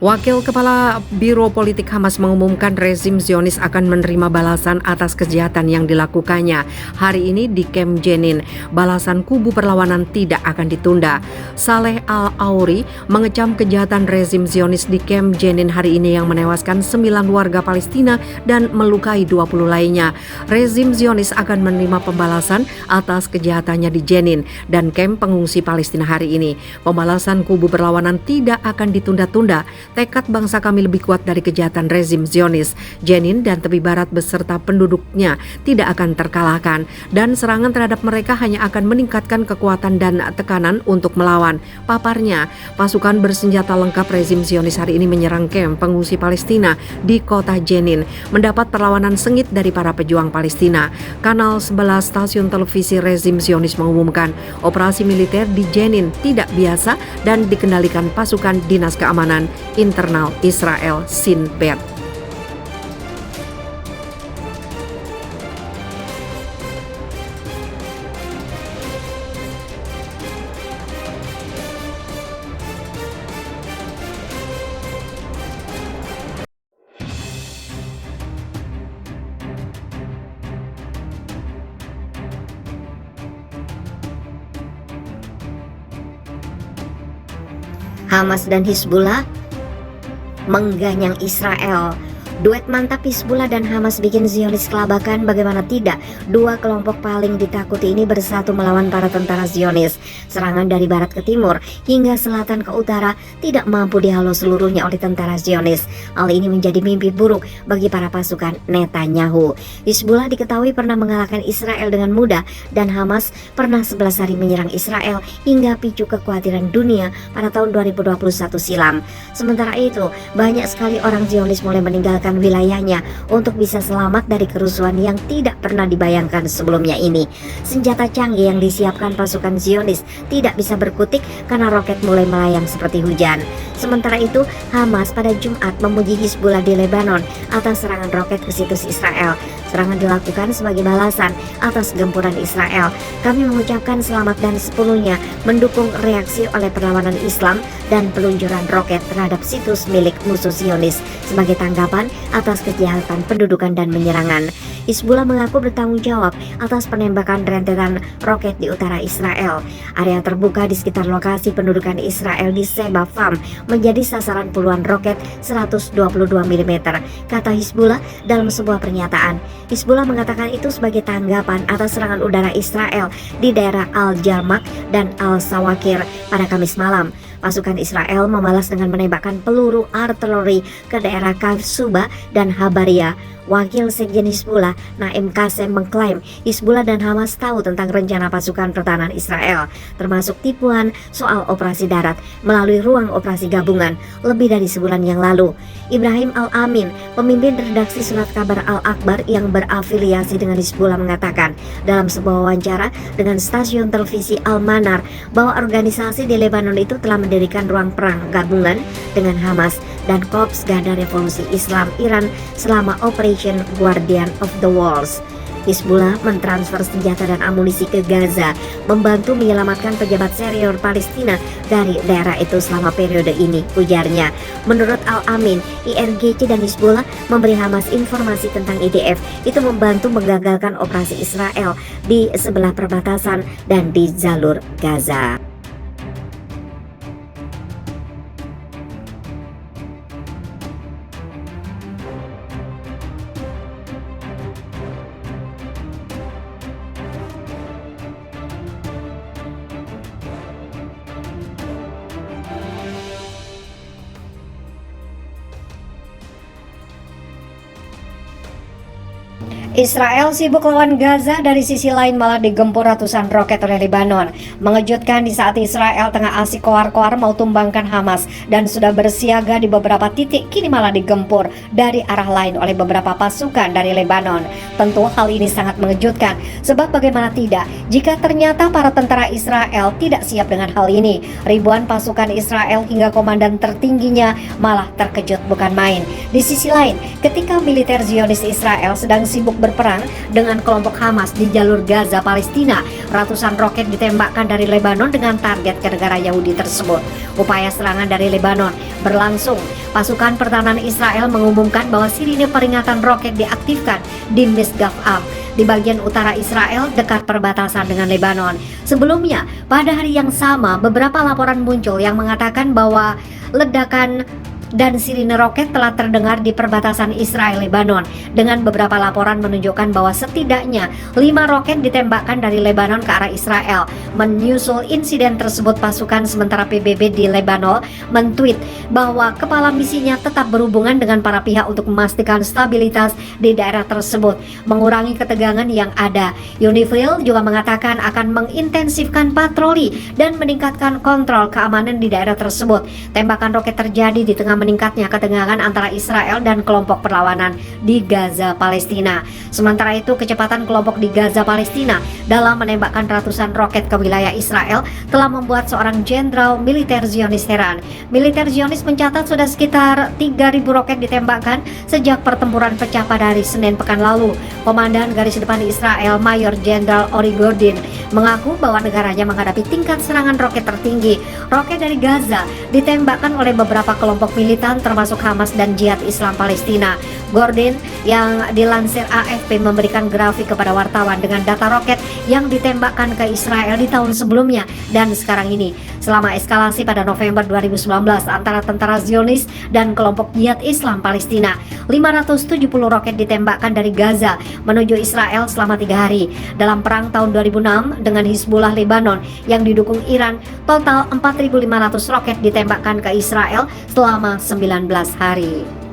Wakil Kepala Biro Politik Hamas mengumumkan rezim Zionis akan menerima balasan atas kejahatan yang dilakukannya hari ini di Camp Jenin. Balasan kubu perlawanan tidak akan ditunda. Saleh Al-Auri mengecam kejahatan rezim Zionis di Camp Jenin hari ini yang menewaskan 9 warga Palestina dan melukai 20 lainnya. Rezim Zionis akan menerima pembalasan atas kejahatannya di Jenin dan kamp pengungsi Palestina hari ini. Pembalasan kubu berlawanan tidak akan ditunda-tunda. Tekad bangsa kami lebih kuat dari kejahatan rezim Zionis. Jenin dan tepi barat beserta penduduknya tidak akan terkalahkan dan serangan terhadap mereka hanya akan meningkatkan kekuatan dan tekanan untuk melawan. Paparnya, pasukan bersenjata lengkap rezim Zionis hari ini menyerang kamp pengungsi Palestina di kota Jenin, mendapat perlawanan sengit dari para pejuang Palestina. Kanal 11 stasiun televisi rezim Zionis mengumumkan operasi militer di Jenin tidak biasa dan dikendalikan pasukan Dinas Keamanan Internal Israel Shin Bet. Hamas dan Hizbullah mengganyang Israel. Duet mantap Hizbullah dan Hamas bikin Zionis kelabakan. Bagaimana tidak, dua kelompok paling ditakuti ini bersatu melawan para tentara Zionis. Serangan dari barat ke timur hingga selatan ke utara tidak mampu dihalau seluruhnya oleh tentara Zionis. Hal ini menjadi mimpi buruk bagi para pasukan Netanyahu. Hizbullah diketahui pernah mengalahkan Israel dengan mudah dan Hamas pernah 11 hari menyerang Israel hingga picu kekhawatiran dunia pada tahun 2021 silam. Sementara itu, banyak sekali orang Zionis mulai meninggalkan wilayahnya untuk bisa selamat dari kerusuhan yang tidak pernah dibayangkan sebelumnya ini. Senjata canggih yang disiapkan pasukan Zionis tidak bisa berkutik karena roket mulai melayang seperti hujan. Sementara itu, Hamas pada Jumat memuji Hizbullah di Lebanon atas serangan roket ke situs Israel. Serangan dilakukan sebagai balasan atas gempuran Israel. Kami mengucapkan selamat dan sepenuhnya mendukung reaksi oleh perlawanan Islam dan peluncuran roket terhadap situs milik musuh Zionis sebagai tanggapan atas kejahatan pendudukan dan penyerangan. Hizbullah mengaku bertanggung jawab atas penembakan rentetan roket di utara Israel. Area terbuka di sekitar lokasi pendudukan Israel di Sheba Farm menjadi sasaran puluhan roket 122 mm, kata Hizbullah dalam sebuah pernyataan. Hizbullah mengatakan itu sebagai tanggapan atas serangan udara Israel di daerah Al-Jarmak dan Al-Sawakir pada Kamis malam. Pasukan Israel membalas dengan menembakkan peluru artileri ke daerah Kafsuba dan Habaria. Wakil Sekjen Hizbullah, Naim Qasem, mengklaim Hizbullah dan Hamas tahu tentang rencana pasukan pertahanan Israel, termasuk tipuan soal operasi darat melalui ruang operasi gabungan lebih dari sebulan yang lalu. Ibrahim Al-Amin, pemimpin redaksi surat kabar Al-Akbar yang berafiliasi dengan Hizbullah, mengatakan dalam sebuah wawancara dengan stasiun televisi Al-Manar bahwa organisasi di Lebanon itu telah mendirikan ruang perang gabungan dengan Hamas dan Korps Garda Revolusi Islam Iran selama Operation Guardian of the Walls. Hizbullah mentransfer senjata dan amunisi ke Gaza, membantu menyelamatkan pejabat senior Palestina dari daerah itu selama periode ini, ujarnya. Menurut Al-Amin, IRGC dan Hizbullah memberi Hamas informasi tentang IDF itu membantu menggagalkan operasi Israel di sebelah perbatasan dan di jalur Gaza. Israel sibuk lawan Gaza, dari sisi lain malah digempur ratusan roket oleh Lebanon. Mengejutkan di saat Israel tengah asik koar-koar mau tumbangkan Hamas dan sudah bersiaga di beberapa titik, kini malah digempur dari arah lain oleh beberapa pasukan dari Lebanon. Tentu hal ini sangat mengejutkan, sebab bagaimana tidak jika ternyata para tentara Israel tidak siap dengan hal ini. Ribuan pasukan Israel hingga komandan tertingginya malah terkejut bukan main. Di sisi lain, ketika militer Zionis Israel sedang sibuk berperang dengan kelompok Hamas di jalur Gaza, Palestina. Ratusan roket ditembakkan dari Lebanon dengan target ke negara Yahudi tersebut. Upaya serangan dari Lebanon berlangsung. Pasukan pertahanan Israel mengumumkan bahwa sirine peringatan roket diaktifkan di Misgaf Am di bagian utara Israel dekat perbatasan dengan Lebanon. Sebelumnya, pada hari yang sama, beberapa laporan muncul yang mengatakan bahwa ledakan dan sirine roket telah terdengar di perbatasan Israel-Lebanon, dengan beberapa laporan menunjukkan bahwa setidaknya 5 roket ditembakkan dari Lebanon ke arah Israel. Menyusul insiden tersebut, pasukan sementara PBB di Lebanon mentweet bahwa kepala misinya tetap berhubungan dengan para pihak untuk memastikan stabilitas di daerah tersebut, mengurangi ketegangan yang ada. UNIFIL juga mengatakan akan mengintensifkan patroli dan meningkatkan kontrol keamanan di daerah tersebut. Tembakan roket terjadi di tengah meningkatnya ketegangan antara Israel dan kelompok perlawanan di Gaza, Palestina. Sementara itu, kecepatan kelompok di Gaza, Palestina dalam menembakkan ratusan roket ke wilayah Israel telah membuat seorang jenderal militer Zionis heran. Militer Zionis mencatat sudah sekitar 3.000 roket ditembakkan sejak pertempuran pecah pada hari Senin pekan lalu. Komandan garis depan Israel, Mayor Jenderal Ori Gordin, mengaku bahwa negaranya menghadapi tingkat serangan roket tertinggi. Roket dari Gaza ditembakkan oleh beberapa kelompok militan termasuk Hamas dan Jihad Islam Palestina. Gordon yang dilansir AFP memberikan grafik kepada wartawan dengan data roket yang ditembakkan ke Israel di tahun sebelumnya dan sekarang ini. Selama eskalasi pada November 2019 antara tentara Zionis dan kelompok Jihad Islam Palestina, 570 roket ditembakkan dari Gaza menuju Israel selama 3 hari. Dalam perang tahun 2006 dengan Hizbullah Lebanon yang didukung Iran, total 4.500 roket ditembakkan ke Israel selama 19 hari.